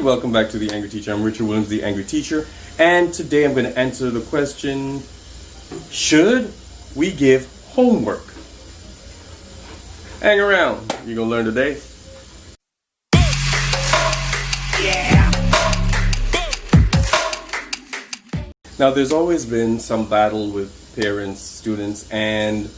welcome back to The Angry Teacher. I'm Richard Williams, The Angry Teacher, and today I'm going to answer the question, should we give homework? Hang around, you're going to learn today. Now, there's always been some battle with parents, students, and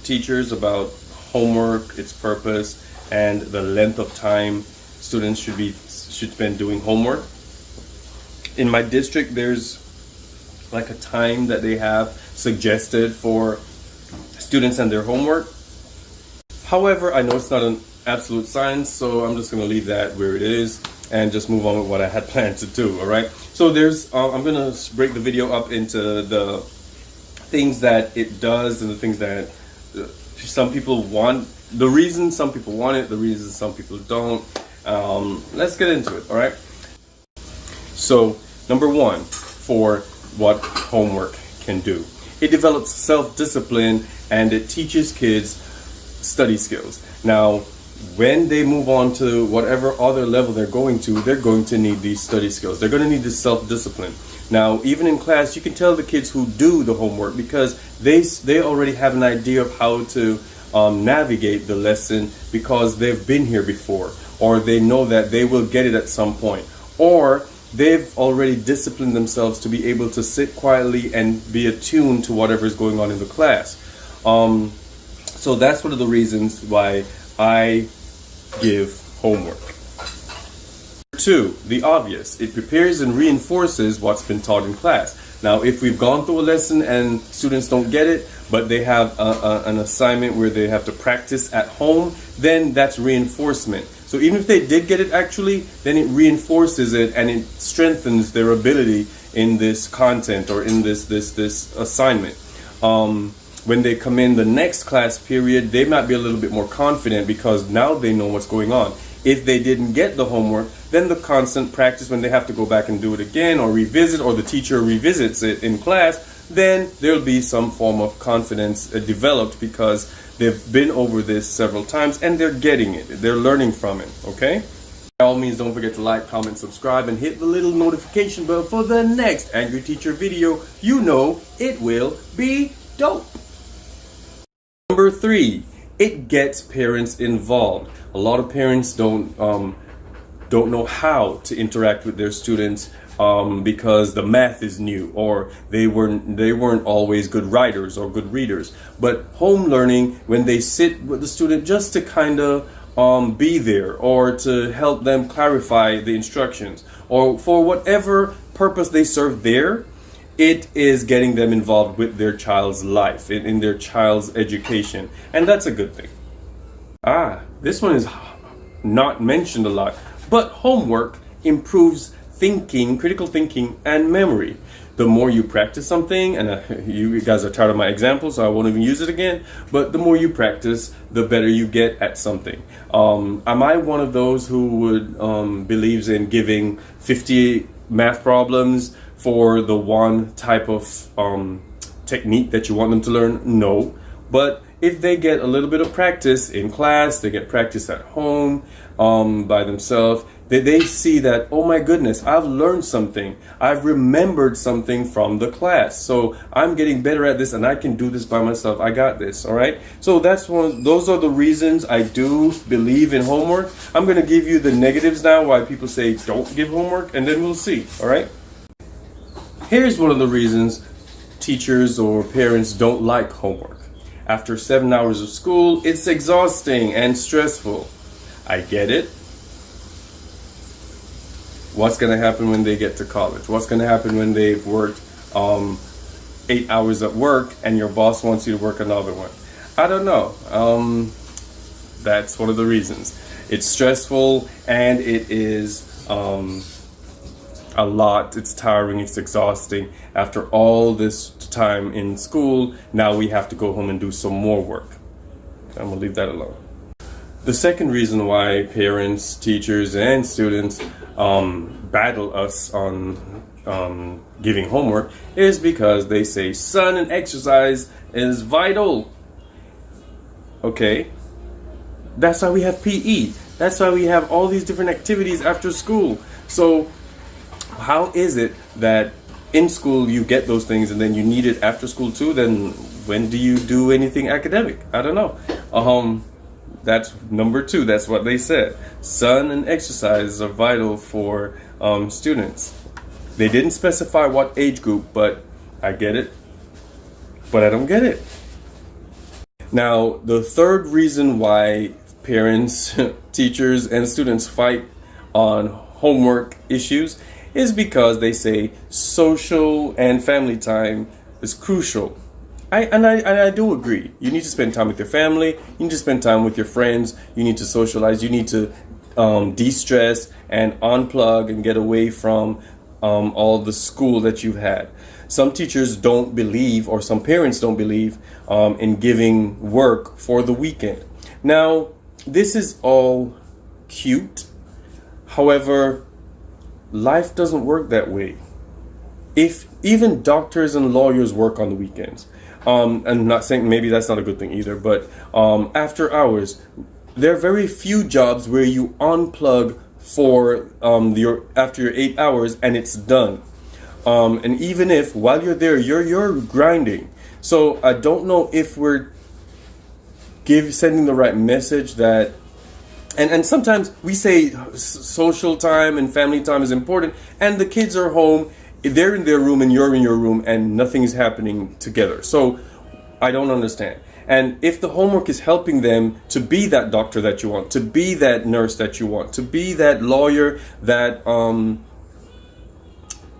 teachers about homework, its purpose, and the length of time students should spend doing homework. In my district, there's like a time that they have suggested for students and their homework. However, I know it's not an absolute science, so I'm just going to leave that where it is and just move on with what I had planned to do. All right. So I'm going to break the video up into the things that it does and the things that some people want. The reason some people want it, the reason some people don't. Let's get into it, all right? So, number one, for what homework can do. It develops self-discipline and it teaches kids study skills. Now, when they move on to whatever other level they're going to need these study skills. They're going to need this self-discipline. Now, even in class, you can tell the kids who do the homework because they already have an idea of how to navigate the lesson because they've been here before, or they know that they will get it at some point, or they've already disciplined themselves to be able to sit quietly and be attuned to whatever is going on in the class. So that's one of the reasons why I give homework. Two, the obvious. It prepares and reinforces what's been taught in class. Now, if we've gone through a lesson and students don't get it, but they have an assignment where they have to practice at home, then that's reinforcement. So even if they did get it actually, then it reinforces it and it strengthens their ability in this content or in this assignment. When they come in the next class period, they might be a little bit more confident because now they know what's going on. If they didn't get the homework, then the constant practice when they have to go back and do it again or revisit, or the teacher revisits it in class, then there'll be some form of confidence developed because they've been over this several times and they're getting it. They're learning from it, okay? By all means, don't forget to like, comment, subscribe, and hit the little notification bell for the next Angry Teacher video. You know it will be dope. Number three, it gets parents involved. A lot of parents don't know how to interact with their students because the math is new, or they weren't always good writers or good readers. But home learning, when they sit with the student just to kind of be there or to help them clarify the instructions or for whatever purpose they serve there, it is getting them involved with their child's life, in their child's education. And that's a good thing. This one is not mentioned a lot, but homework improves thinking, critical thinking, and memory. The more you practice something, and you guys are tired of my example, so I won't even use it again, but the more you practice, the better you get at something. Am I one of those who would believes in giving 50 math problems for the one type of technique that you want them to learn? No. But if they get a little bit of practice in class, they get practice at home by themselves, they see that, oh my goodness, I've learned something. I've remembered something from the class. So I'm getting better at this and I can do this by myself. I got this, all right? So those are the reasons I do believe in homework. I'm going to give you the negatives now, why people say don't give homework, and then we'll see, all right? Here's one of the reasons teachers or parents don't like homework. After 7 hours of school, it's exhausting and stressful. I get it. What's going to happen when they get to college? What's going to happen when they've worked 8 hours at work and your boss wants you to work another one? I don't know. That's one of the reasons. It's stressful and it is a lot. It's tiring, it's exhausting. After all this time in school, now we have to go home and do some more work. I'm gonna leave that alone. The second reason why parents, teachers, and students battle us on giving homework is because they say sun and exercise is vital. Okay, that's why we have PE. That's why we have all these different activities after school. So how is it that in school you get those things and then you need it after school too? Then when do you do anything academic? I don't know. That's number 2. That's what they said. Sun and exercise are vital for students. They didn't specify what age group, but I get it. But I don't get it. Now, the third reason why parents, teachers, and students fight on homework issues is because they say social and family time is crucial. I do agree. You need to spend time with your family. You need to spend time with your friends. You need to socialize. You need to de-stress and unplug and get away from all the school that you've had. Some teachers don't believe, or some parents don't believe, in giving work for the weekend. Now, this is all cute. However, life doesn't work that way. If even doctors and lawyers work on the weekends, I'm not saying maybe that's not a good thing either, but after hours, there are very few jobs where you unplug for after your 8 hours and it's done. And even if while you're there, you're grinding. So I don't know if we're sending the right message that. And sometimes we say social time and family time is important, and the kids are home, they're in their room and you're in your room, and nothing is happening together. So I don't understand. And if the homework is helping them to be that doctor that you want, to be that nurse that you want, to be that lawyer, that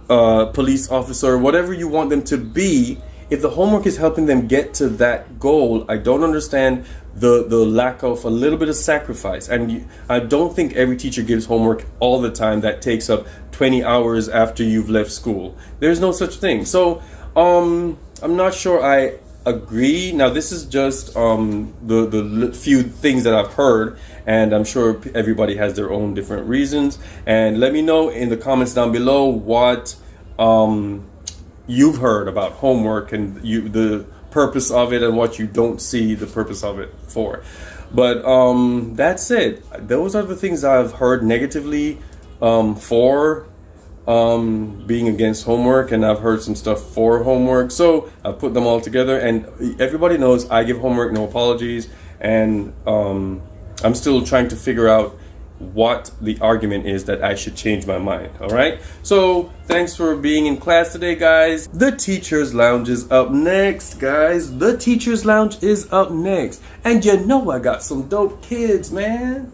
police officer, whatever you want them to be, if the homework is helping them get to that goal, I don't understand the lack of a little bit of sacrifice. And I don't think every teacher gives homework all the time that takes up 20 hours after you've left school. There's no such thing. So I'm not sure I agree. Now, this is just the few things that I've heard, and I'm sure everybody has their own different reasons. And let me know in the comments down below what you've heard about homework and the purpose of it, and what you don't see the purpose of it for. But that's it. Those are the things I've heard negatively for being against homework, and I've heard some stuff for homework. So I've put them all together, and everybody knows I give homework, no apologies. And I'm still trying to figure out what the argument is that I should change my mind. All right, so thanks for being in class today, guys. The Teachers Lounge is up next, guys. The Teachers Lounge is up next, and you know I got some dope kids, man.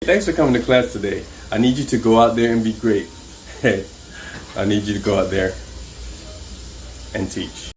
Thanks for coming to class today. I need you to go out there and be great. Hey, I need you to go out there and teach.